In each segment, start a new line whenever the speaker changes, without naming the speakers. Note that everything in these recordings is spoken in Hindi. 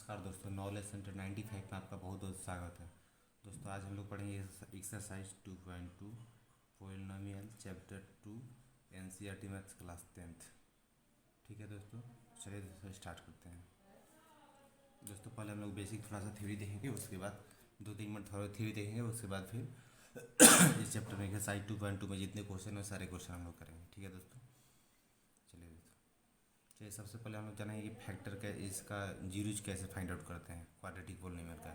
नमस्कार दोस्तों, नॉलेज सेंटर 95 में आपका बहुत बहुत स्वागत है। दोस्तों आज हम लोग पढ़ेंगे exercise 2.2 polynomial chapter 2 NCERT maths class 10th। ठीक है दोस्तों, चलिए दोस्तों स्टार्ट करते हैं। दोस्तों पहले हम लोग बेसिक थोड़ा सा थ्योरी देखेंगे, उसके बाद 2-3 मिनट थोड़ा थ्योरी देखेंगे, उसके बाद फिर इस चैप्टर में एक्सरसाइज 2.2 में जितने क्वेश्चन है सारे क्वेश्चन हम लोग करेंगे। ठीक है दोस्तों, चलिए दोस्तों चलिए सबसे पहले हम लोग जानेंगे कि फैक्टर का इसका जीरोज कैसे फाइंड आउट करते हैं क्वाड्रेटिक पोलिनोमियल का।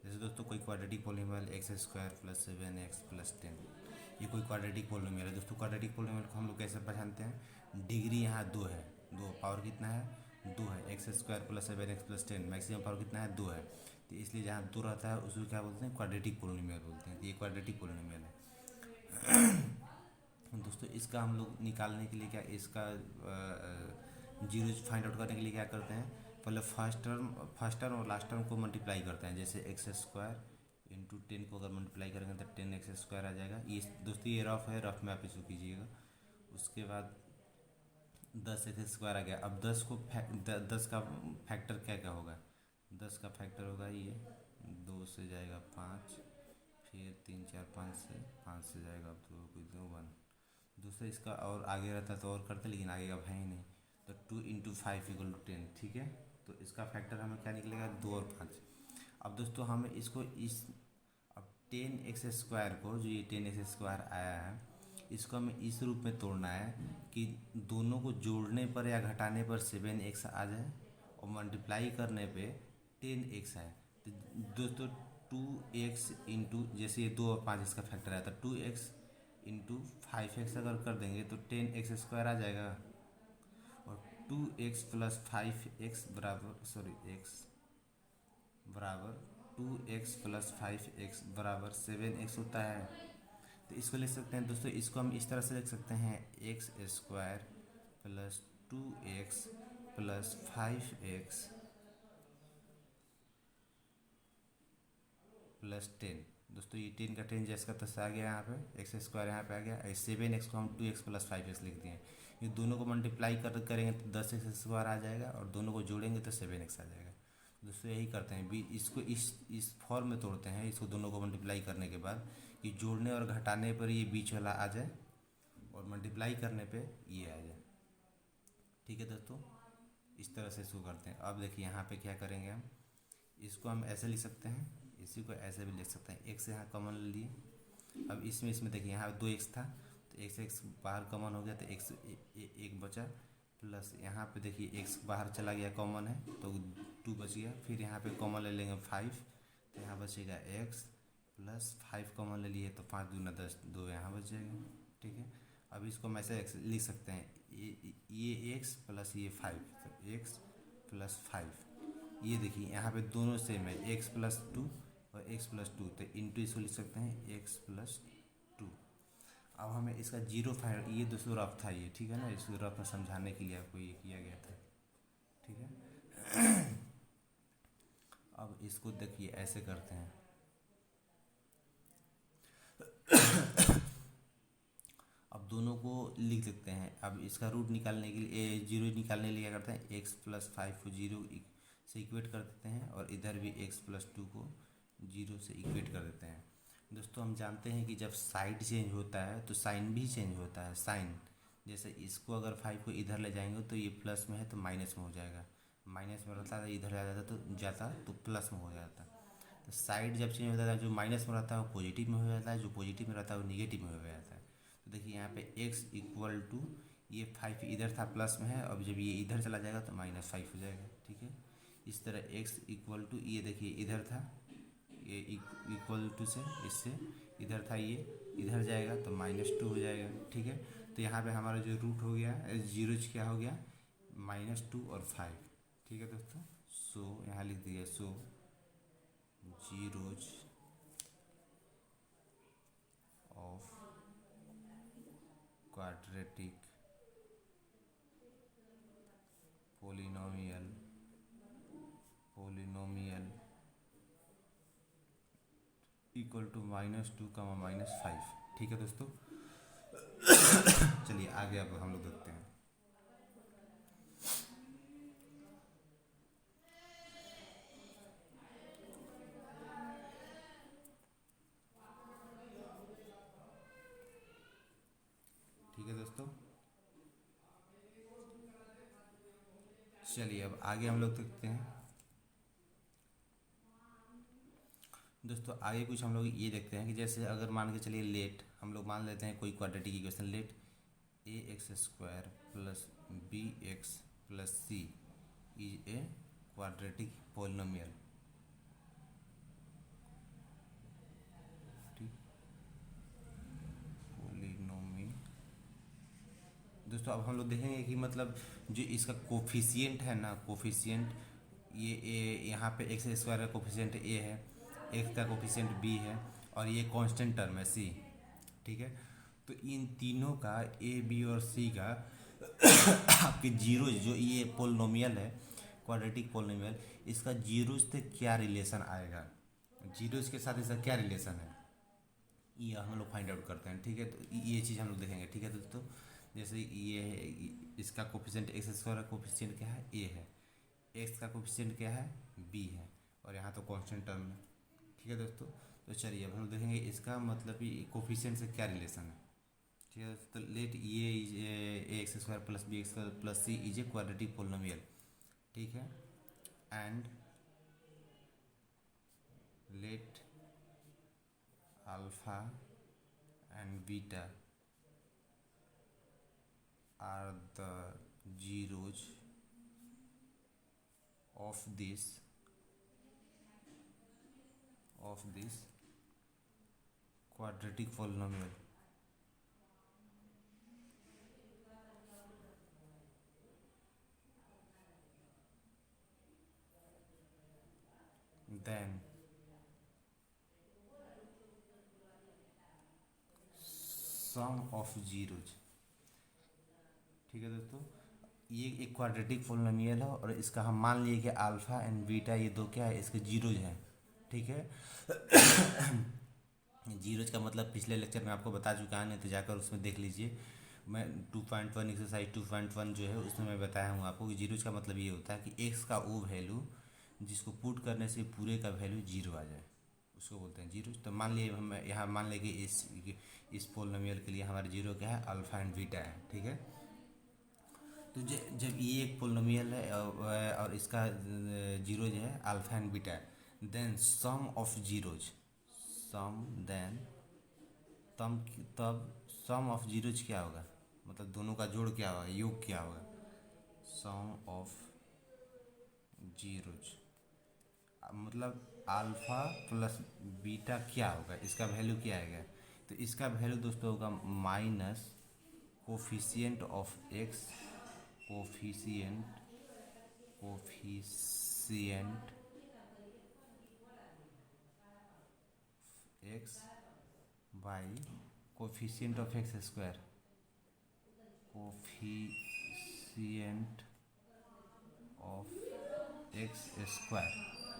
जैसे दोस्तों कोई quadratic polynomial x square plus 7x plus 10, ये कोई क्वाड्रेटिक पोलिनोमियल है। दोस्तों क्वाड्रेटिक पोलिनोमियल को हम लोग कैसे पहचानते हैं, डिग्री यहाँ 2 है, 2 पावर कितना है 2 है, x square plus 7x plus 10 maximum power कितना है 2 है, तो इसलिए जहाँ 2 रहता है उसको क्या बोलते हैं, क्वाड्रेटिक पोलिनोमियल बोलते हैं। तो ये क्वाड्रेटिक पोलिनोमियल है। दोस्तों इसका हम लोग निकालने के लिए क्या, इसका जीरोज फाइंड आउट करने के लिए क्या करते हैं, पहले फर्स्ट टर्म और लास्ट टर्म को मल्टीप्लाई करते हैं। जैसे एक्स स्क्वायर इंटू 10 को अगर मल्टीप्लाई करेंगे तो 10x स्क्वायर आ जाएगा। ये दोस्तों ये रफ है, रफ में आप इसको कीजिएगा। उसके बाद 10x स्क्वायर आ गया। अब 10 का फैक्टर क्या क्या होगा, 10 का फैक्टर होगा ये 2 से जाएगा 5, फिर 3 4 5 से जाएगा अब 2 1। दूसरा इसका और आगे रहता तो और करते, लेकिन आगे का है ही नहीं, तो 2 × 5 = 10। ठीक है, तो इसका फैक्टर हमें क्या निकलेगा 2 और 5। अब दोस्तों हमें इसको अब 10x स्क्वायर को, जो ये 10x स्क्वायर आया है, इसको हमें इस रूप में तोड़ना है कि दोनों को जोड़ने पर या घटाने पर 7x आ जाए और मल्टीप्लाई करने पे 10x आए। तो दोस्तों 2x इंटू, जैसे ये 2 और 5 इसका फैक्टर आया था, 2x इंटू 5x अगर कर देंगे तो 10x स्क्वायर आ जाएगा, और 2x प्लस 5x x बराबर 2x प्लस 5x बराबर 7x होता है। तो इसको लिख सकते हैं दोस्तों, इसको हम इस तरह से लिख सकते हैं, x square plus 2x plus 5x plus 10। दोस्तों ये 10 का 10 जैसे का तैसा आ गया, यहाँ पे एक्स स्क्वायर यहाँ पे आ गया। 7x को हम 2x प्लस 5x लिख दिए। ये दोनों को मल्टीप्लाई करेंगे तो 10x स्क्वायर आ जाएगा, और दोनों को जोड़ेंगे तो 7x आ जाएगा। दोस्तों यही करते हैं, इसको इस फॉर्म में तोड़ते हैं, इसको दोनों को मल्टीप्लाई करने के बाद कि जोड़ने और घटाने पर ये बीच वाला आ जाए और मल्टीप्लाई करने पे ये आ जाए। ठीक है दोस्तों, इस तरह से इसको करते हैं। अब देखिए यहाँ पे क्या करेंगे, हम इसको हम ऐसे लिख सकते हैं, इसी को ऐसे भी लिख सकते हैं। x यहाँ कॉमन ले लिए। अब इसमें देखिए यहाँ 2x था, तो x बाहर कॉमन हो गया, तो x एक बचा, प्लस यहाँ पे देखिए x बाहर चला गया, कॉमन है तो 2 बच गया। फिर यहाँ पे कॉमन ले लेंगे 5, तो यहाँ बचेगा x प्लस 5 कॉमन ले लिए तो 5 दूना 10, 2 यहाँ बच जाएगा। ठीक है, अब इसको हम ऐसे लिख सकते हैं, ये x प्लस ये 5, तो x प्लस 5। ये देखिए यहाँ पे दोनों सेम है, x प्लस 2 और x प्लस 2, तो इंटू इसको लिख सकते हैं x प्लस 2। अब हमें इसका जीरो फाइंड, ये दोस्तों रफ था ये, ठीक है ना, इसको रफ में समझाने के लिए आपको ये किया गया था। ठीक है, अब इसको देखिए ऐसे करते हैं। अब दोनों को लिख लेते हैं। अब इसका रूट निकालने के लिए, जीरो निकालने के लिए क्या करते हैं, x प्लस 5 को 0 से इक्वेट कर देते हैं, और इधर भी x प्लस 2 को 0 से इक्वेट कर देते हैं। दोस्तों हम जानते हैं कि जब साइड चेंज होता है तो साइन भी चेंज होता है। साइन जैसे इसको अगर 5 को इधर ले जाएंगे तो ये प्लस में है तो माइनस में हो जाएगा, माइनस में रहता है इधर जाता तो प्लस में हो जाता। तो साइड जब चेंज होता है, जो माइनस में रहता है वो पॉजिटिव में हो जाता है, जो पॉजिटिव में रहता है वो निगेटिव में हो जाता है। तो देखिए यहाँ पे x इक्वल टू, ये 5 इधर था प्लस में है, अब जब ये इधर चला जाएगा तो -5 हो जाएगा। ठीक है, इस तरह x इक्वल टू, ये देखिए इधर था, ये इक्वल टू से इससे इधर था, ये इधर जाएगा तो -2 हो जाएगा। ठीक है, तो यहाँ पे हमारा जो रूट हो गया, जीरोज क्या हो गया, -2 और 5। ठीक है दोस्तों, सो यहाँ लिख दिया, so zeros of quadratic polynomial equal to -2, -5। ठीक है दोस्तों, चलिए आगे अब हम लोग देखते हैं। दोस्तों। चलिए अब आगे हम लोग देखते हैं दोस्तों। आगे कुछ हम लोग ये देखते हैं कि जैसे अगर मान के चलिए लेट हम लोग मान लेते हैं कोई quadratic equation, let a x square plus b x plus c is a quadratic polynomial. Polynomial दोस्तों, अब हम लोग देखेंगे कि मतलब जो इसका कोफिशिएंट है ना, कोफिशिएंट ये यहाँ पे एक्स स्क्वायर का कोफिशिएंट ए है, एक्स का कोफिशिएंट बी है और ये कांस्टेंट टर्म है सी। ठीक है, तो इन तीनों का ए बी और सी का आपके जीरो, जो ये पोलिनोमियल है क्वाड्रेटिक पोलिनोमियल, इसका जीरोज से क्या रिलेशन आएगा, जीरोज के साथ इसका क्या रिलेशन है, ये हम लोग फाइंड आउट करते हैं। ठीक है, तो ये चीज़ हम लोग देखेंगे। ठीक है दोस्तों, जैसे ये है, इसका कोफिशिएंट एक्स स्क्वायर का कोफिशिएंट क्या है, ए है, एक्स का कोफिशिएंट क्या है, बी है, और यहाँ तो कांस्टेंट टर्म है। ठीक है दोस्तों, तो चलिए अब हम लोग देखेंगे इसका मतलब कोफिशिएंट से क्या रिलेशन है। ठीक है, तो लेट ये x square plus b x plus c is a quadratic polynomial. ठीक है, and let alpha and beta are the zeros of this quadratic polynomial. Then sum of zeros। ठीक है दोस्तों, ये एक क्वाड्रेटिक पोलिनोमियल है और इसका हम मान लिए कि अल्फा एंड बीटा ये दो क्या है, इसके जीरोज हैं। ठीक है, जीरोज का मतलब पिछले लेक्चर में आपको बता चुका है, नहीं तो जाकर उसमें देख लीजिए। मैं 2.1 एक्सरसाइज 2.1 जो है उसमें मैं बताया हूँ आपको कि जीरोज का मतलब ये होता है कि एक्स का वो वैल्यू जिसको पुट करने से पूरे का वैल्यू जीरो आ जाए, उसको बोलते हैं जीरोज। तो मान लिए हम यहाँ मान लें कि इस पोलिनोमियल के लिए हमारे जीरो क्या है, अल्फा एंड बीटा है। ठीक है, तो जब ये एक पोलिनोमियल है और इसका जीरोज है alpha and beta, then sum of zeros, sum then तब सम ऑफ जीरोज क्या होगा, मतलब दोनों का जोड़ क्या होगा, योग क्या होगा, सम ऑफ जीरोज मतलब अल्फा प्लस बीटा क्या होगा, इसका वैल्यू क्या आएगा। तो इसका वैल्यू दोस्तों होगा minus coefficient of x, coefficient x by coefficient of x square, coefficient of x square.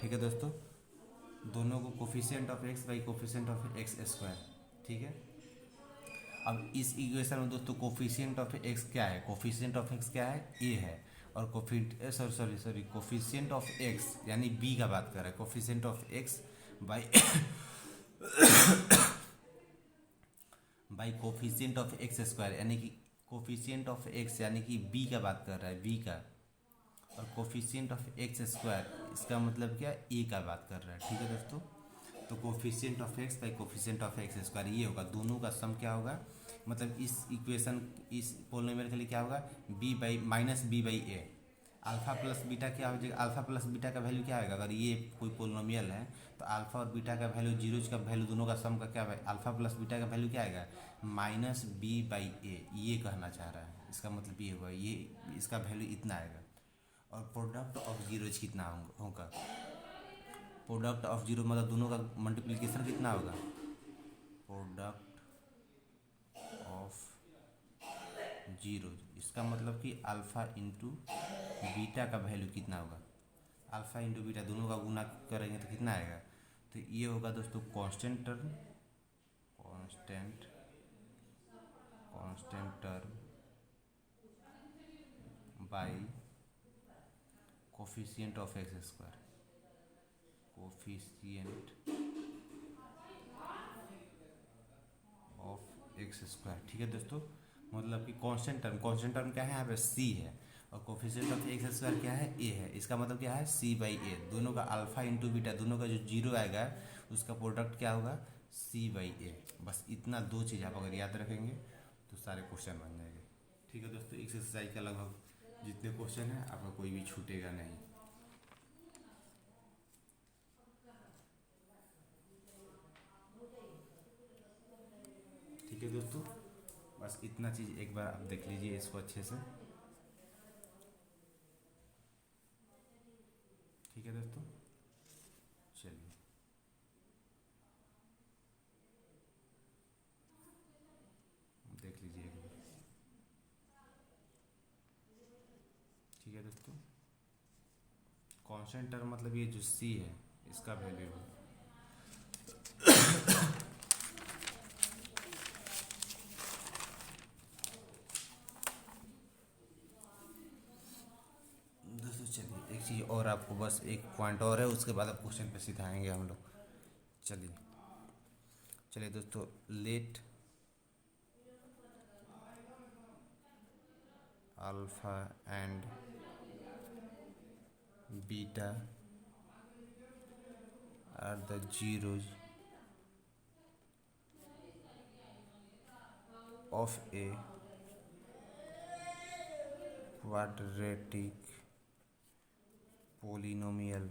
ठीक है दोस्तों, दोनों को coefficient of x by coefficient of x square. ठीक है, अब इस इक्वेशन में दोस्तों कोफिशिएंट ऑफ एक्स क्या है, कोफिशिएंट ऑफ एक्स क्या है, ए है, और कोफिशिएंट ऑफ एक्स यानी बी का बात कर रहा है, coefficient of x by by coefficient of x square, यानी कि कोफिशिएंट ऑफ एक्स यानी कि बी का बात कर रहा है, बी का, और कोफिशिएंट ऑफ एक्स स्क्वायर इसका मतलब क्या, ए का बात कर रहा है। ठीक है दोस्तों, तो coefficient of x by coefficient of x square ये होगा, दोनों का सम क्या होगा, मतलब इस इक्वेशन इस पोलिनोमियल के लिए क्या होगा, b by minus b by a. Alpha plus beta क्या हो जाएगा, अल्फा प्लस बीटा का वैल्यू क्या आएगा, अगर ये कोई पोलिनोमियल है तो अल्फा और बीटा का वैल्यू, जीरोज का वैल्यू, दोनों का सम का क्या है, अल्फा प्लस बीटा का वैल्यू क्या आएगा, माइनस बी बाई ए, ये कहना चाह रहा है। इसका मतलब ये होगा, ये इसका वैल्यू इतना आएगा, और प्रोडक्ट ऑफ जीरोज कितना होगा, प्रोडक्ट ऑफ जीरो मतलब दोनों का मल्टीप्लिकेशन कितना होगा, प्रोडक्ट ऑफ जीरो, इसका मतलब कि अल्फ़ा इंटू बीटा का वैल्यू कितना होगा, अल्फ़ा इंटू बीटा दोनों का गुना करेंगे तो कितना आएगा, तो ये होगा दोस्तों constant term, constant term by coefficient of x square, coefficient of x square. ठीक है दोस्तों, मतलब कि कांस्टेंट टर्म क्या है यहाँ पे सी है, और कोफिशिएंट ऑफ एक्स स्क्वायर क्या है ए है। इसका मतलब क्या है सी बाई ए, दोनों का अल्फा इंटू बीटा, दोनों का जो जीरो आएगा उसका प्रोडक्ट क्या होगा सी बाई ए। बस इतना दो चीज़ आप अगर याद रखेंगे तो सारे क्वेश्चन बन जाएंगे। ठीक है दोस्तों, इस एक्सरसाइज का लगभग जितने क्वेश्चन हैं आपका कोई भी छूटेगा नहीं। ठीक है दोस्तों, बस इतना चीज़ एक बार आप देख लीजिए इसको अच्छे से। ठीक है दोस्तों, चलिए देख लीजिए एक बार। ठीक है दोस्तों, कांस्टेंट टर्म मतलब ये जो सी है इसका वैल्यू है। दोस्तों चलिए एक चीज़ और, आपको बस एक पॉइंट और है, उसके बाद आप क्वेश्चन पे सीधा आएंगे हम लोग। चलिए चलिए दोस्तों, let alpha and beta are the zeros of a quadratic polynomial,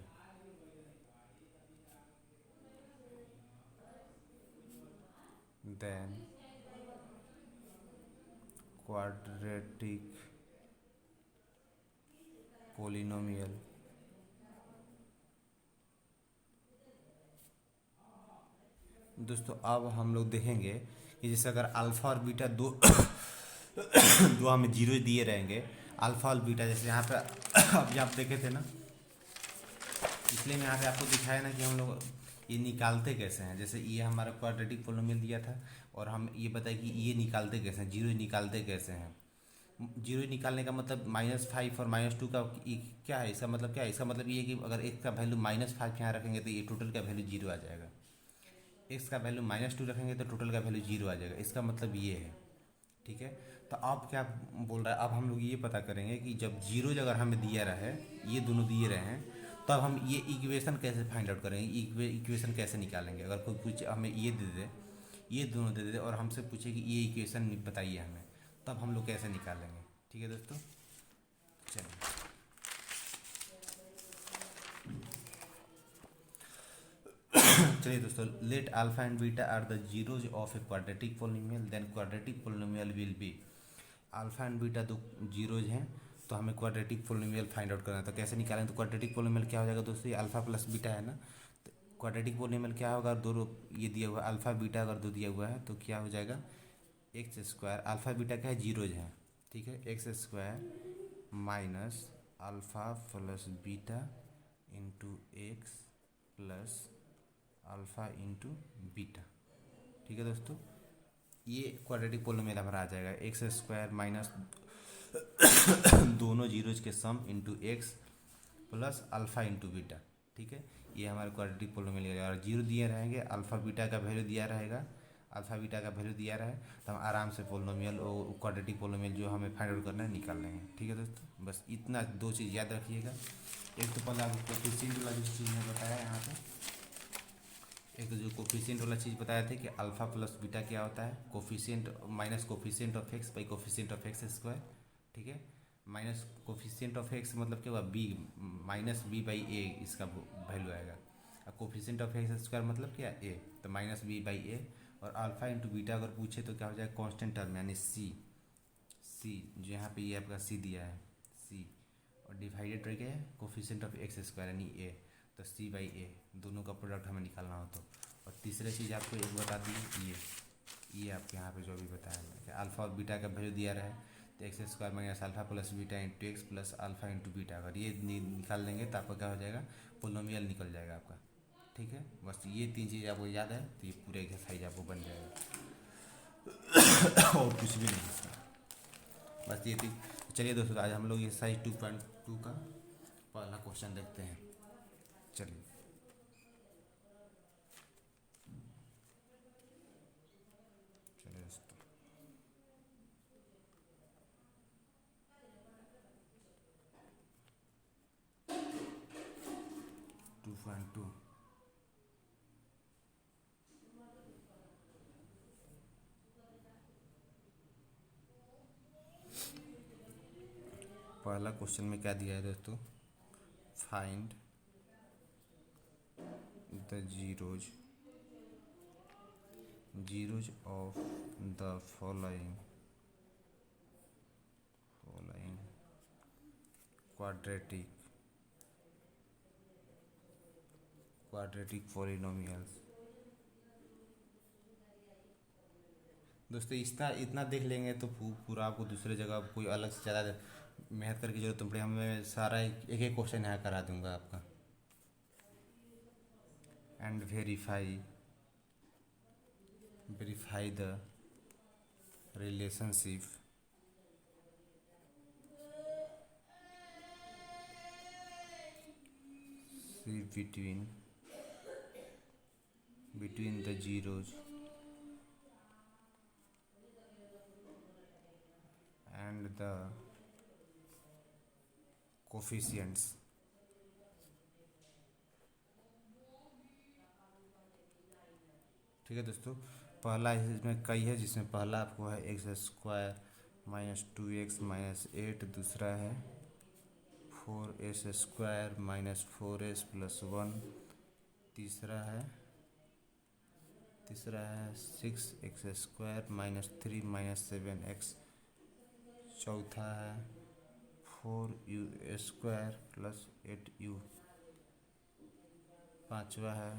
then quadratic polynomial दोस्तों अब हम लोग देखेंगे कि जैसे अगर अल्फ़ा और बीटा दो दो हमें जीरो दिए रहेंगे, अल्फ़ा और बीटा, जैसे यहाँ पे अभी आप देखे थे ना, इसलिए मैं यहाँ पे आपको दिखाया ना कि हम लोग ये निकालते कैसे हैं। जैसे ये हमारा क्वाड्रेटिक पोलिनोमियल दिया था और हम ये बताए कि ये निकालते कैसे हैं, जीरो निकालते कैसे हैं। जीरो निकालने का मतलब -5 और -2 का क्या है, इसका मतलब क्या है, इसका मतलब ये है कि अगर x का वैल्यू -5 यहाँ रखेंगे तो ये टोटल का वैल्यू जीरो आ जाएगा, x का वैल्यू -2 रखेंगे तो टोटल का वैल्यू जीरो आ जाएगा, इसका मतलब ये है। ठीक है, तो अब क्या बोल रहा है, अब हम लोग ये पता करेंगे कि जब जीरो अगर हमें दिया रहे, ये दोनों दिए रहे हैं, तब हम ये इक्वेशन कैसे फाइंड आउट करेंगे, इक्वेशन कैसे निकालेंगे। अगर कोई पूछे हमें ये दे दे, ये दोनों दे दे और हमसे पूछे कि ये इक्वेशन बताइए हमें, तब हम लोग कैसे निकालेंगे। ठीक है दोस्तों, चलिए चलिए दोस्तों, let alpha and beta are the zeros of a quadratic polynomial, then quadratic polynomial will be. Alpha and beta दो जीरोज हैं, तो हमें क्वाड्रेटिक पोलिनोमियल फाइंड आउट करना है। तो कैसे निकालें, तो क्वाड्रेटिक पोलिनोमियल क्या हो जाएगा दोस्तों, ये अल्फा प्लस बीटा है ना, तो क्वाड्रेटिक पोलिनोमियल क्या होगा, दो ये दिया हुआ है अल्फा बीटा, अगर दो दिया हुआ है तो क्या हो जाएगा एक्स स्क्वायर, अल्फा बीटा क्या है जीरोज हैं, ठीक है, x square minus alpha plus beta into x plus alpha into beta. ठीक है दोस्तों, ये क्वाड्रेटिक पोलिनोमियल हमारा आ जाएगा एक्स स्क्वायर माइनस दोनों जीरोज के sum into x plus alpha into beta. ठीक है, ये हमारे क्वाड्रेटिक पोलिनोमियल है, और जीरो दिए रहेंगे, अल्फा बीटा का वैल्यू दिया रहेगा, अल्फा बीटा का वैल्यू दिया रहे तो हम आराम से पोलिनोमियल और क्वाड्रेटिक पोलिनोमियल जो हमें फाइंड आउट करना है निकाल लेंगे। ठीक है दोस्तों, बस इतना दो चीज़ याद रखिएगा। एक तो पहले आपको कोफिशिएंट वाला जो चीज़ मैं बताया यहाँ पे, एक तो जो कोफिशिएंट वाला चीज़ बताया था कि अल्फा प्लस बीटा क्या होता है, coefficient minus coefficient of x by coefficient of x square. ठीक है, माइनस कोफिशिएंट ऑफ एक्स मतलब क्या हुआ बी, माइनस बी बाई ए इसका वैल्यू आएगा। अब कोफिशिएंट ऑफ एक्स स्क्वायर मतलब क्या ए, तो माइनस बी बाई ए, और अल्फा इंटू बीटा अगर पूछे तो क्या हो जाएगा कांस्टेंट टर्म यानी सी, जो यहाँ पे ये आपका सी दिया है सी, और डिवाइडेड रह गया कोफिशिएंट ऑफ एक्स स्क्वायर यानी ए, तो सी बाई ए, दोनों का प्रोडक्ट हमें निकालना हो तो। और तीसरी चीज़ आपको एक बता दी, ये आपके यहाँ पे जो भी बताया है कि अल्फा और बीटा का वैल्यू दिया रहे तो x square minus alpha plus beta into x plus alpha into beta, अगर ये निकाल देंगे तो आपका क्या हो जाएगा पोलिनोमियल निकल जाएगा आपका। ठीक है, बस ये तीन चीज़ आपको याद है तो ये पूरे एक्सरसाइज आपको बन जाएगा और कुछ भी नहीं इसका, बस ये तीन। चलिए दोस्तों, आज हम लोग एक्सरसाइज 2.2 का पहला क्वेश्चन देखते हैं। चलिए चलिए दोस्तों, 2.2। पहला क्वेश्चन में क्या दिया है दोस्तों, find the zeros of the following quadratic polynomials. दोस्तों इतना देख लेंगे तो पूरा आपको दूसरे जगह कोई अलग से ज़्यादा मेहनत करके जरूरत नहीं पड़ेगी, हमें सारा एक एक क्वेश्चन यहाँ करा दूंगा आपका। And verify the relationship between the zeros and the coefficients। ठीक है दोस्तों, पहला इसमें कई है, जिसमें पहला आपको है x square minus 2x minus 8, दूसरा है 4s square minus 4s plus 1, तीसरा है 6x square minus 3 minus 7x, चौथा है 4u स्क्वायर प्लस 8u, पांचवा है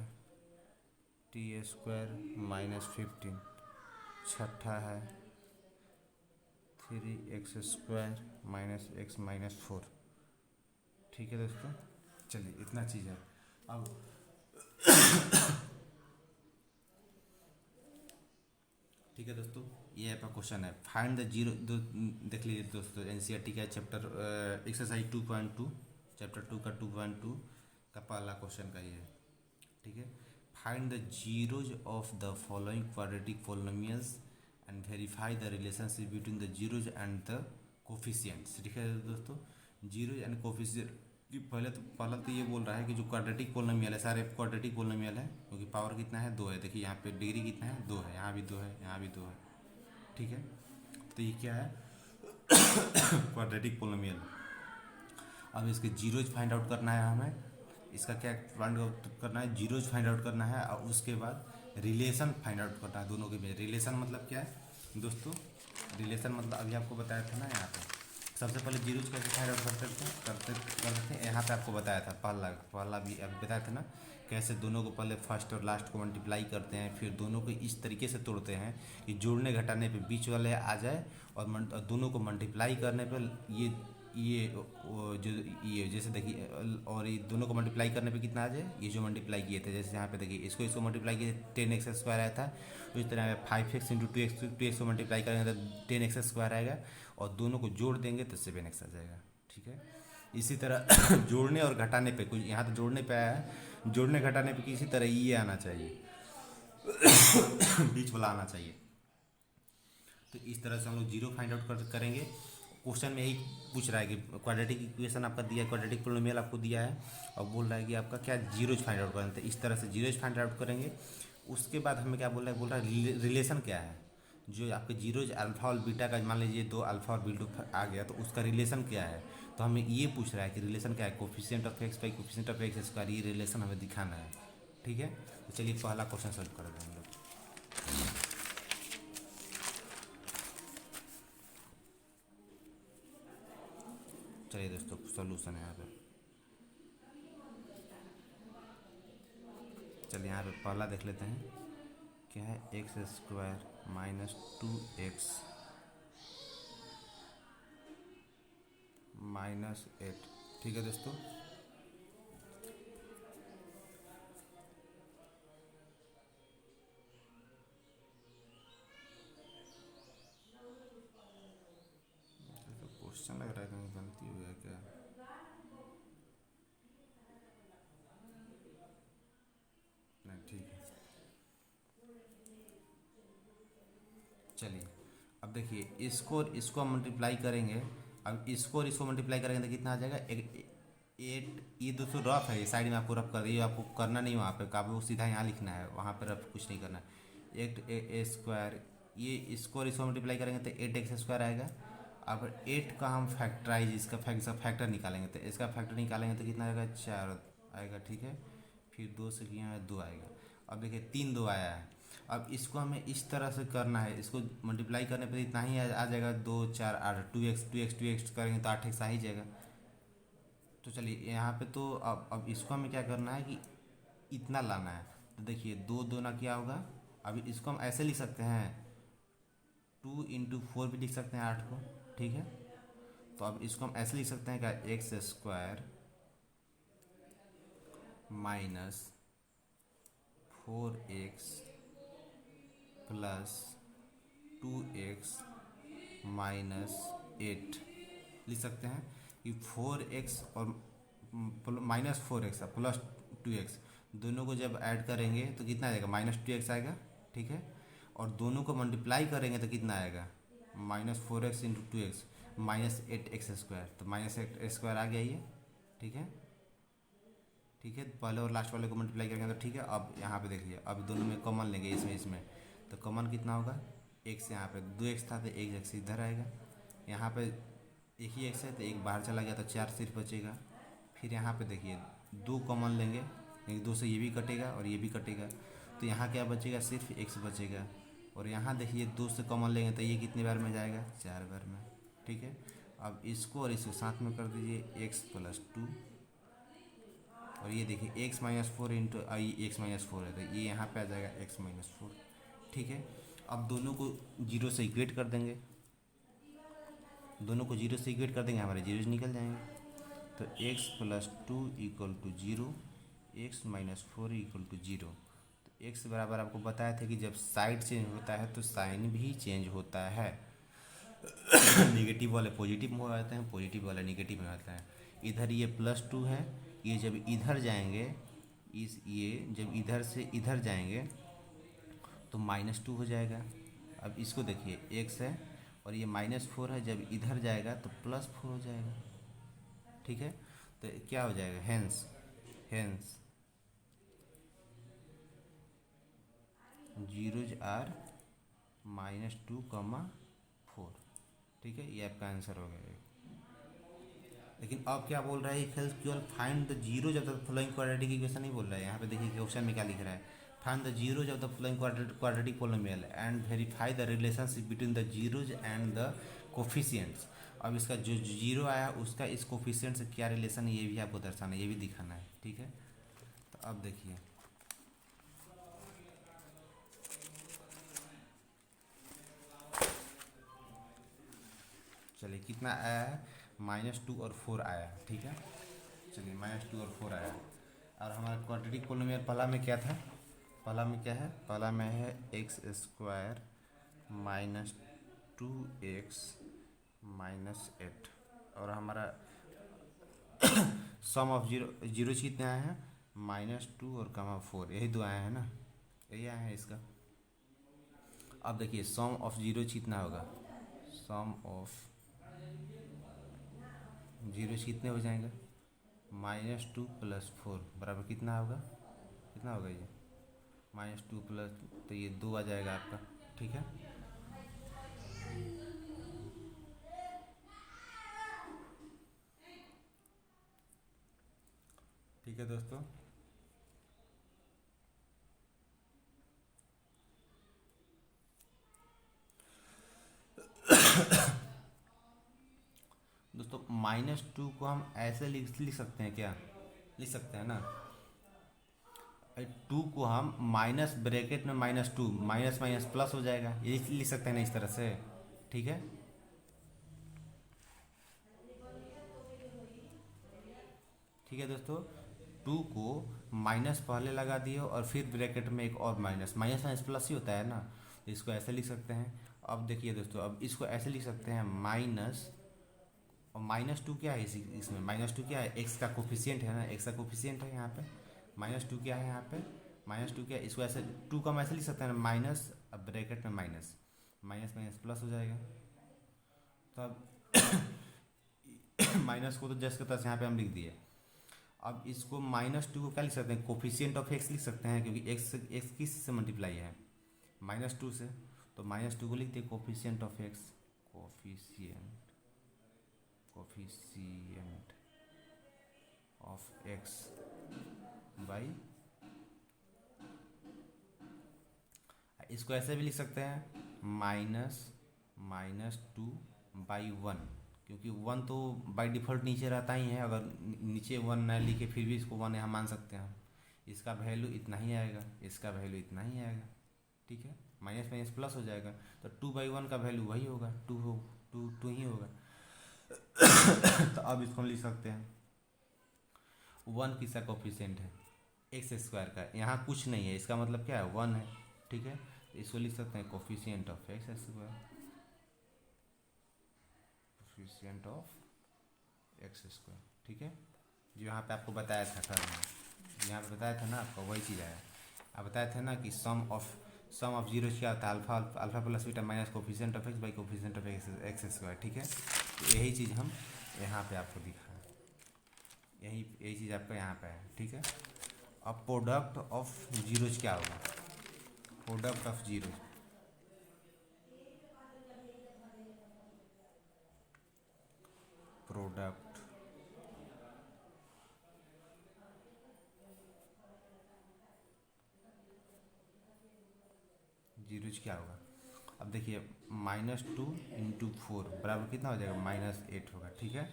टी स्क्वायर माइनस 15, छठा है 3x square minus x minus 4। ठीक है दोस्तों, चलिए इतना चीज़ है। अब ठीक है दोस्तों, ये आपका क्वेश्चन है, फाइंड द जीरो। देख लीजिए दोस्तों, एनसीईआरटी का चैप्टर एक्सरसाइज 2.2 चैप्टर 2 का 2.2 का पहला क्वेश्चन का ये है। ठीक है, find the zeros of the following quadratic polynomials and verify the relationship between the zeros and the coefficients. ठीक है दोस्तों, जीरोज एंड कोफिशिएंट कि पहला तो ये बोल रहा है कि जो क्वाड्रेटिक पॉलिनोमियल है, सारे क्वाड्रेटिक पॉलिनोमियल है, क्योंकि पावर कितना है 2 है। देखिए यहाँ पे डिग्री कितना है 2 है, यहाँ भी 2 है, यहाँ भी 2 है। ठीक है, तो ये क्या है क्वाड्रेटिक पॉलिनोमियल। अब इसके जीरोज फाइंड आउट करना है हमें, इसका क्या फाइंड आउट करना है, जीरोज फाइंड आउट करना है, और उसके बाद रिलेशन फाइंड आउट करना है दोनों के बीच। रिलेशन मतलब क्या है दोस्तों, रिलेशन मतलब अभी आपको बताया था ना, यहाँ पे सबसे पहले जीरोज कैसे फाइंड आउट करते थे, यहाँ पे आपको बताया था, पहला भी अभी बताया था ना, कैसे दोनों को पहले फर्स्ट और लास्ट को मल्टीप्लाई करते हैं, फिर दोनों को इस तरीके से तोड़ते हैं कि जोड़ने घटाने पे बीच वाले आ जाए, और दोनों को मल्टीप्लाई करने पे ये जैसे देखिए, और ये दोनों को मल्टीप्लाई करने पे कितना आ जाए, ये जो मल्टीप्लाई किए थे, जैसे यहाँ पे देखिए इसको मल्टीप्लाई किए 10x स्क्वायर आया था, उस तरह 5x इंटू 2x को मल्टीप्लाई करेंगे तो 10x स्क्वायर आएगा, और दोनों को जोड़ देंगे तो 7x आ जाएगा। ठीक है, इसी तरह जोड़ने और घटाने पे, कुछ यहाँ तो जोड़ने पे आया है, जोड़ने घटाने पे किसी तरह ये आना चाहिए बीच वाला आना चाहिए। तो इस तरह से हम लोग जीरो फाइंड आउट करेंगे। क्वेश्चन में यही पूछ रहा है कि क्वाड्रेटिक इक्वेशन आपका दिया है, क्वाड्रेटिक पॉलिनोमियल आपको दिया है, और बोल रहा है कि आपका क्या जीरोज फाइंड आउट करना है। इस तरह से जीरोज फाइंड आउट करेंगे। उसके बाद हमें क्या बोल रहा है रिलेशन क्या है, जो आपके जीरोज अल्फा और बीटा का, मान लीजिए 2 अल्फा और बीटा आ गया, तो उसका रिलेशन क्या है। तो हमें ये पूछ रहा है कि रिलेशन क्या है, coefficient of x by coefficient of x square, ये रिलेशन हमें दिखाना है। ठीक है, तो चलिए पहला क्वेश्चन सॉल्व कर दें हम लोग। चलिए दोस्तों, सॉल्यूशन है यहाँ पे। चलिए यहाँ पे पहला देख लेते हैं, क्या है, x square minus 2x minus 8। ठीक है दोस्तों, क्वेश्चन लग रहा है कहीं गलती हो गया क्या। नहीं, ठीक है, चलिए अब देखिए, इसको हम मल्टीप्लाई करेंगे। अब इसको और इसको मल्टीप्लाई करेंगे तो कितना आ जाएगा, 8 ये दोस्तों रफ है, ये साइड में आपको रफ कर दिए, आपको करना नहीं वहाँ पे, आपको सीधा यहाँ लिखना है, वहाँ पे रफ कुछ नहीं करना है। 8 a स्क्वायर, ये इसको और इसको मल्टीप्लाई करेंगे तो 8x² आएगा। अब 8 का हम फैक्टराइज, इसका फैक्टर निकालेंगे, तो इसका फैक्टर निकालेंगे तो कितना आएगा, 4 आएगा, ठीक है। फिर 2 से किया है 2 आएगा। अब देखिए 3 2 आया है। अब इसको हमें इस तरह से करना है, इसको मल्टीप्लाई करने पर इतना ही आ जाएगा, 2 4 8, 2x करेंगे तो 8x आ ही जाएगा। तो चलिए यहाँ पे तो अब इसको हमें क्या करना है कि इतना लाना है। तो देखिए 2 2 ना क्या होगा, अभी इसको हम ऐसे लिख सकते हैं, 2 × 4 भी लिख सकते हैं 8 को, ठीक है। तो अब इसको हम ऐसे लिख सकते हैं क्या, x² minus 4x plus 2x minus 8 लिख सकते हैं कि 4x और -4x प्लस 2x दोनों को जब ऐड करेंगे तो कितना आएगा, -2x आएगा, ठीक है। और दोनों को मल्टीप्लाई करेंगे तो कितना आएगा, -4x × 2x -8x², तो -8x² आ गया ये, ठीक है। ठीक है, पहले और लास्ट वाले को मल्टीप्लाई करेंगे तो ठीक है। अब यहाँ पे देखिए, अब दोनों में कॉमन लेंगे, इसमें तो कॉमन कितना होगा, x, यहाँ पे 2x था तो 1x इधर आएगा, यहाँ पे एक ही x है तो एक बाहर चला गया तो 4 सिर्फ बचेगा। फिर यहाँ पे देखिए 2 कॉमन लेंगे, 2 से ये भी कटेगा और ये भी कटेगा, तो यहाँ क्या बचेगा, सिर्फ x बचेगा। और यहाँ देखिए 2 से कॉमन लेंगे तो ये कितनी बार में जाएगा, 4 बार में, ठीक है। अब इसको और इसको साथ में कर दीजिए, x + 2, और ये देखिए x - 4 × x - 4 है तो ये यहाँ पे आ जाएगा x - 4, ठीक है। अब दोनों को 0 से इक्वेट कर देंगे, दोनों को 0 से इक्वेट कर देंगे, हमारे जीरोज निकल जाएंगे। तो x + 2 = 0, x - 4 = 0। तो x बराबर आपको बताया था कि जब साइड चेंज होता है तो साइन भी चेंज होता है। नेगेटिव वाले पॉजिटिव में हो जाते हैं, पॉजिटिव वाला नेगेटिव में आता है। इधर ये +2 है, ये जब इधर जाएंगे, ये जब इधर से इधर जाएंगे तो -2 हो जाएगा। अब इसको देखिए x है और ये -4 है, जब इधर जाएगा तो +4 हो जाएगा, ठीक है। तो क्या हो जाएगा, हेंस जीरोज आर -2, 4, ठीक है। ये आपका आंसर हो गया। लेकिन अब क्या बोल रहा है, केवल find the zeros of the following quadratic equation नहीं बोल रहा है। यहाँ पे देखिए क्वेश्चन में क्या लिख रहा है, find the zeros of the following quadratic polynomial and verify the relationship between the zeros and the coefficients. अब इसका जो जीरो आया उसका इस कोफिशिएंट से क्या रिलेशन है, ये भी आपको दर्शाना है, ये भी दिखाना है, ठीक है। तो अब देखिए चलिए कितना आया है, -2 और 4 आया, ठीक है। चलिए -2 और 4 आया, और हमारा क्वाड्रेटिक पोलिनोमियल पहला में क्या था, पहला में क्या है, पहला में है x² - 2x - 8, और हमारा सम ऑफ जीरो कितने आए हैं, -2 और 4, यही दो आए हैं ना, यही आए हैं इसका। अब देखिए सम ऑफ जीरो कितना होगा, सम ऑफ जीरो कितने हो जाएंगे, -2 + 4 बराबर कितना होगा, कितना होगा ये, -2 प्लस, तो ये 2 आ जाएगा आपका, ठीक है। ठीक है दोस्तों, -2 को हम ऐसे लिख सकते हैं क्या, लिख सकते हैं ना। 2 को हम माइनस ब्रैकेट में -2, माइनस माइनस प्लस हो जाएगा, ये लिख सकते हैं ना इस तरह से, ठीक है। ठीक है दोस्तों, 2 को माइनस पहले लगा दिए और फिर ब्रैकेट में एक और माइनस, माइनस माइनस प्लस ही होता है ना, तो इसको ऐसे लिख सकते हैं। अब देखिए दोस्तों, अब इसको ऐसे लिख सकते हैं माइनस, और -2 क्या है इसमें, -2 क्या है, एक्स का कोफिशिएंट है ना, एक्स का कोफिशिएंट है यहाँ पे, -2 क्या है यहाँ पे, -2 क्या है, इसको ऐसे 2 का हम ऐसे लिख सकते हैं माइनस, अब ब्रैकेट में माइनस, माइनस माइनस प्लस हो जाएगा। तो अब माइनस को तो जस्ट के तस यहाँ पे हम लिख दिए, अब इसको -2 को क्या लिख सकते हैं, कोफिशिएंट ऑफ एक्स लिख सकते हैं, क्योंकि एक्स एक्स किस से मल्टीप्लाई है, -2 से। तो -2 को लिखते हैं coefficient of x, coefficient coefficient of x by, इसको ऐसे भी लिख सकते हैं -2/1, क्योंकि 1 तो बाय डिफ़ॉल्ट नीचे रहता ही है। अगर नीचे 1 ना लिखे फिर भी इसको 1 यहाँ मान सकते हैं हम। इसका वैल्यू इतना ही आएगा, इसका वैल्यू इतना ही आएगा, ठीक है। माइनस माइनस प्लस हो जाएगा, तो 2/1 का वैल्यू वही होगा, टू ही होगा। तो अब इसको हम लिख सकते हैं 1 किसका कोफिशिएंट है, एक्स स्क्वायर का। यहाँ कुछ नहीं है, इसका मतलब क्या है, 1 है, ठीक है। इसको लिख सकते हैं coefficient of x square, coefficient of x square, ठीक है। जो यहाँ पे आपको बताया था कर में, यहाँ पे बताया था ना आपको, वही चीज़ आया। आप बताया था ना कि सम ऑफ जीरो क्या होता है, alpha alpha plus beta minus coefficient of x by coefficient of x square, ठीक है। तो यही चीज़ हम यहाँ पे आपको दिखा, यही चीज़ आपका यहाँ पे है, ठीक है। अब प्रोडक्ट ऑफ जीरोज क्या होगा, product of zero, product zeros क्या होगा। अब देखिए -2 × 4 बराबर कितना हो जाएगा, -8 होगा, ठीक है,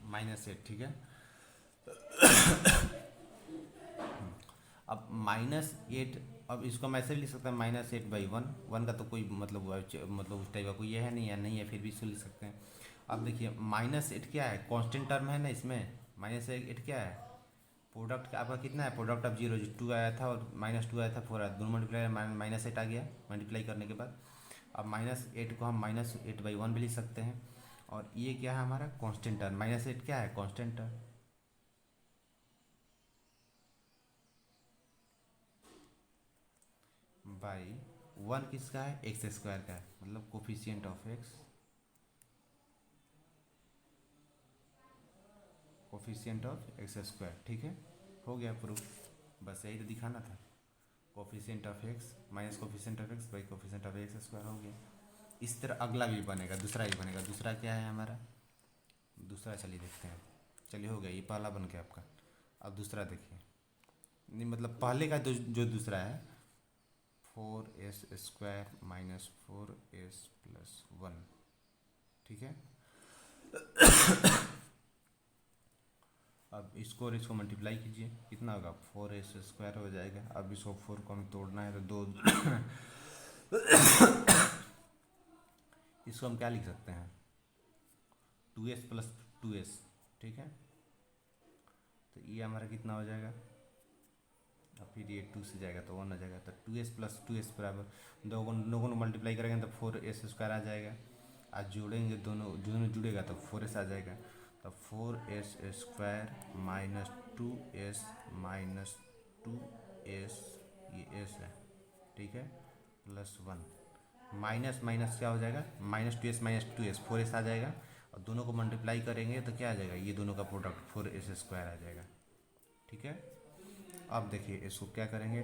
-8, ठीक है। अब -8, अब इसको मैं ऐसे भी लिख सकता हूँ -8/1, 1 का तो कोई मतलब उस टाइप का कोई ये है नहीं, या नहीं है, फिर भी इसको लिख सकते हैं। अब देखिए -8 क्या है, कांस्टेंट टर्म है ना इसमें, -8 क्या है, प्रोडक्ट का आपका कितना है, प्रोडक्ट ऑफ जीरो 2 आया था और -2 आया था, 4 आया, दोनों मल्टीप्लाई -8 आ गया मल्टीप्लाई करने के बाद। अब -8 को हम -8/1 भी लिख सकते हैं, और ये क्या है हमारा कांस्टेंट टर्म, -8 क्या है कांस्टेंट टर्म, बाई 1 किसका है, एक्स स्क्वायर का है, मतलब coefficient of x, coefficient of x square, ठीक है। हो गया प्रूफ, बस यही तो दिखाना था, coefficient of x minus coefficient of x by coefficient of x square हो गया। इस तरह अगला भी बनेगा, दूसरा भी बनेगा। दूसरा क्या है हमारा, दूसरा चलिए देखते हैं। चलिए हो गया, ये पहला बन गया आपका। अब दूसरा देखिए, नहीं मतलब पहले का जो दूसरा है, 4s² - 4s+1, ठीक है। अब इसको और इसको मल्टीप्लाई कीजिए, कितना होगा, 4s² हो जाएगा। अब इसको 4 को हमें तोड़ना है, तो 2 इसको हम क्या लिख सकते हैं, 2s + 2s, ठीक है। तो ये हमारा कितना हो जाएगा, अब फिर ये 2 से जाएगा तो 1 आ जाएगा, तो 2s + 2s बराबर, दोनों को मल्टीप्लाई करेंगे तो 4s² आ जाएगा। आज जोड़ेंगे, दोनों दोनों जुड़ेगा तो 4s आ जाएगा। तो 4s² - 2s - 2s, ये s है, ठीक है, +1, माइनस माइनस क्या हो जाएगा, -2s - 2s, 4s आ जाएगा। और दोनों को मल्टीप्लाई करेंगे तो क्या आ जाएगा, ये दोनों का प्रोडक्ट 4s² आ जाएगा, ठीक है। अब देखिए इसको क्या करेंगे,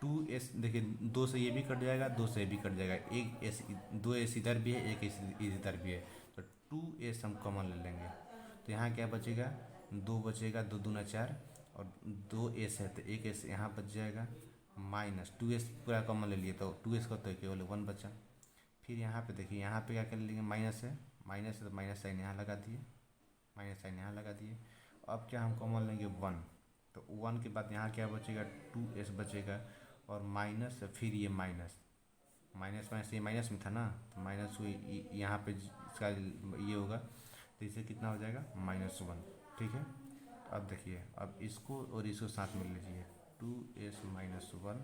2s, देखिए 2 से ये भी कट जाएगा, 2 से ये भी कट जाएगा, एक s, 2s इधर भी है, एक s इधर भी है, तो 2s हम कॉमन ले लेंगे। तो यहाँ क्या बचेगा, 2 बचेगा, 2 दूना 4, और 2s है तो एक s यहाँ बच जाएगा, -2s पूरा कॉमन ले लिए तो 2s का तो केवल 1 बचा। फिर यहाँ पे देखिए, यहाँ पे क्या कर लेंगे, माइनस है तो माइनस साइन यहाँ लगा दिए, माइनस साइन यहाँ लगा दिए। अब क्या हम कॉमन लेंगे, 1, तो 1 के बाद यहाँ क्या बचेगा, 2s बचेगा, और माइनस, फिर ये माइनस माइनस ये माइनस में था ना, तो माइनस यहाँ पे इसका ये होगा, तो इसे कितना हो जाएगा, -1, ठीक है। अब देखिए, अब इसको और इसको साथ में लीजिए, 2s - 1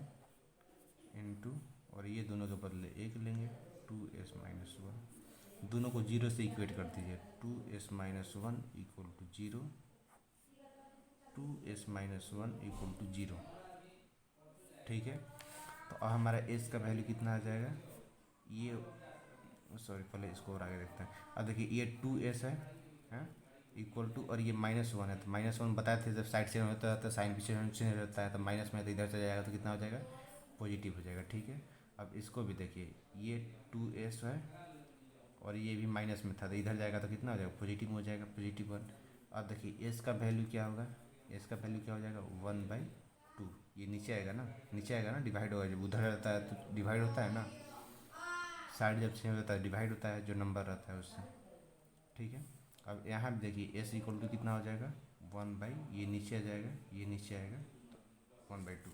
इंटू, और ये दोनों के बदले 1 लेंगे, 2s - 1, दोनों को 0 से इक्वेट कर दीजिए, 2s - 1 = 0, 2s - 1 = 0, ठीक है। तो अब हमारा s का वैल्यू कितना आ जाएगा, ये सॉरी, पहले इसको और आगे देखते हैं। अब देखिए ये 2s है, इक्वल टू, और ये -1 है तो -1 बताए थे, जब साइड चेंज होता है तो साइन भी चेंज रहता है, तो माइनस में तो इधर चला जाएगा तो कितना हो जाएगा, पॉजिटिव हो जाएगा। ठीक है, अब इसको भी देखिए, ये 2s है और ये भी माइनस में था, तो इधर जाएगा तो कितना हो जाएगा, पॉजिटिव हो जाएगा, +1। अब देखिए एस का वैल्यू क्या होगा, एस का वैल्यू क्या हो जाएगा, 1/2। ये नीचे आएगा ना, नीचे आएगा ना, डिवाइड होगा, जब उधर रहता है तो डिवाइड होता है ना, साइड जब चेंज होता है डिवाइड होता है, जो नंबर रहता है उससे। ठीक है, अब यहाँ भी देखिए एस इक्वल टू कितना हो जाएगा, 1/, ये नीचे आ जाएगा, ये नीचे आएगा, तो 1/2।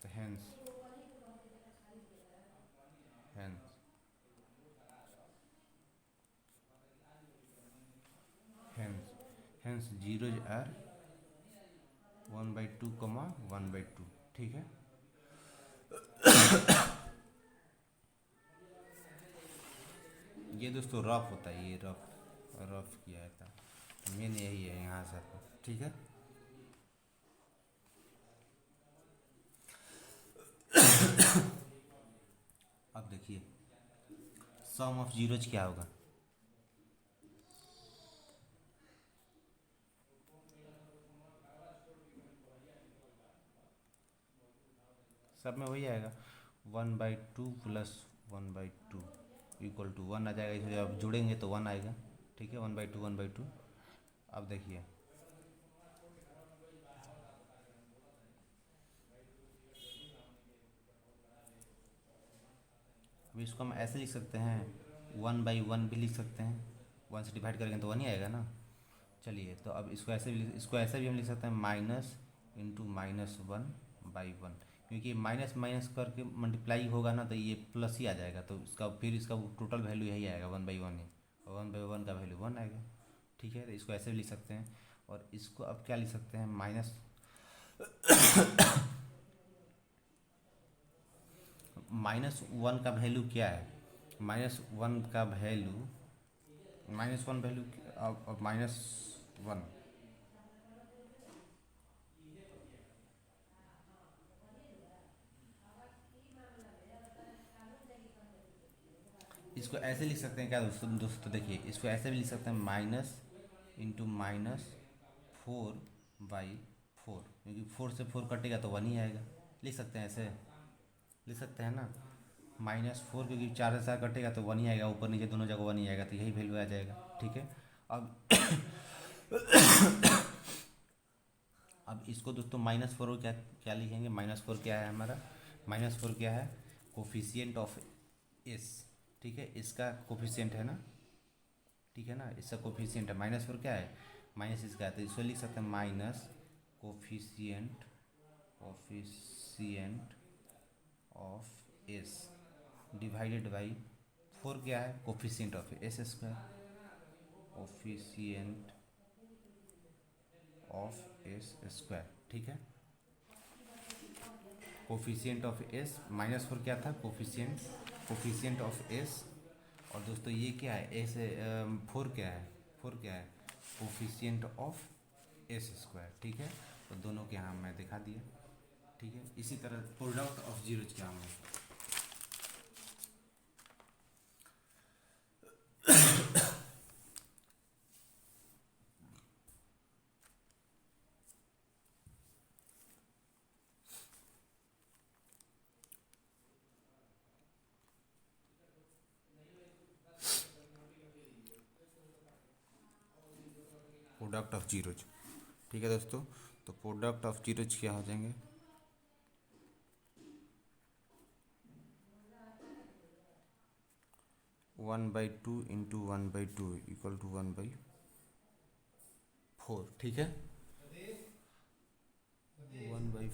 तो hence hence hence hence zeros are 1/2, 1/2। ठीक है, ये दोस्तों रफ होता है, ये रफ रफ किया था, मेन यही है यहाँ से। ठीक है, अब देखिए सम ऑफ जीरोज क्या होगा, सब में वही आएगा, 1/2 + 1/2 इक्वल टू 1 आ जाएगा, इसमें अब जोड़ेंगे तो 1 आएगा। ठीक है, 1/2 1/2। अब देखिए अब इसको हम ऐसे लिख सकते हैं, 1/1 भी लिख सकते हैं, 1 से डिवाइड करेंगे तो 1 ही आएगा ना। चलिए, तो अब इसको ऐसे भी हम लिख सकते हैं, -(-1/1), क्योंकि माइनस माइनस करके मल्टीप्लाई होगा ना तो ये प्लस ही आ जाएगा, तो इसका टोटल वैल्यू यही आएगा, 1/1 ही, और 1/1 का वैल्यू 1 आएगा। ठीक है, तो इसको ऐसे भी लिख सकते हैं, और इसको अब क्या लिख सकते हैं, -(-1) का वैल्यू क्या है, -(1) का वैल्यू, -(1) वैल्यू, अब -(1), इसको ऐसे लिख सकते हैं क्या दोस्तों, देखिए इसको ऐसे भी लिख सकते हैं, -(-4/4), क्योंकि 4 से 4 कटेगा तो 1 ही आएगा, लिख सकते हैं ऐसे, लिख सकते हैं ना, -4, क्योंकि 4 से 4 कटेगा तो 1 ही आएगा, ऊपर नीचे दोनों जगह 1 ही आएगा, तो यही वैल्यू आ जाएगा। ठीक है, अब अब इसको दोस्तों -4 को क्या क्या लिखेंगे, -4 क्या है हमारा, -4 क्या है, कोफिशिएंट ऑफ एस। ठीक है, इसका कोफिशिएंट है ना, ठीक है ना, इसका कोफिशिएंट है, -4 क्या है, माइनस इसका है, तो इसको लिख सकते हैं minus coefficient coefficient of S divided by 4 क्या है, coefficient of S square, coefficient of S square. ठीक है, कोफिशिएंट ऑफ एस, -4 क्या था, कोफिशिएंट ऑफ एस, और दोस्तों ये क्या है, एस 4 क्या है, 4 क्या है, कोफिशिएंट ऑफ एस स्क्वायर। ठीक है, तो दोनों के यहाँ मैं दिखा दिया। ठीक है, इसी तरह प्रोडक्ट ऑफ जीरोज क्या होंगे, प्रोडक्ट ऑफ जीरोज। ठीक है दोस्तों, तो प्रोडक्ट ऑफ जीरोज क्या हो जाएंगे, 1/2 × 1/2 = 1/4। ठीक है, 1/4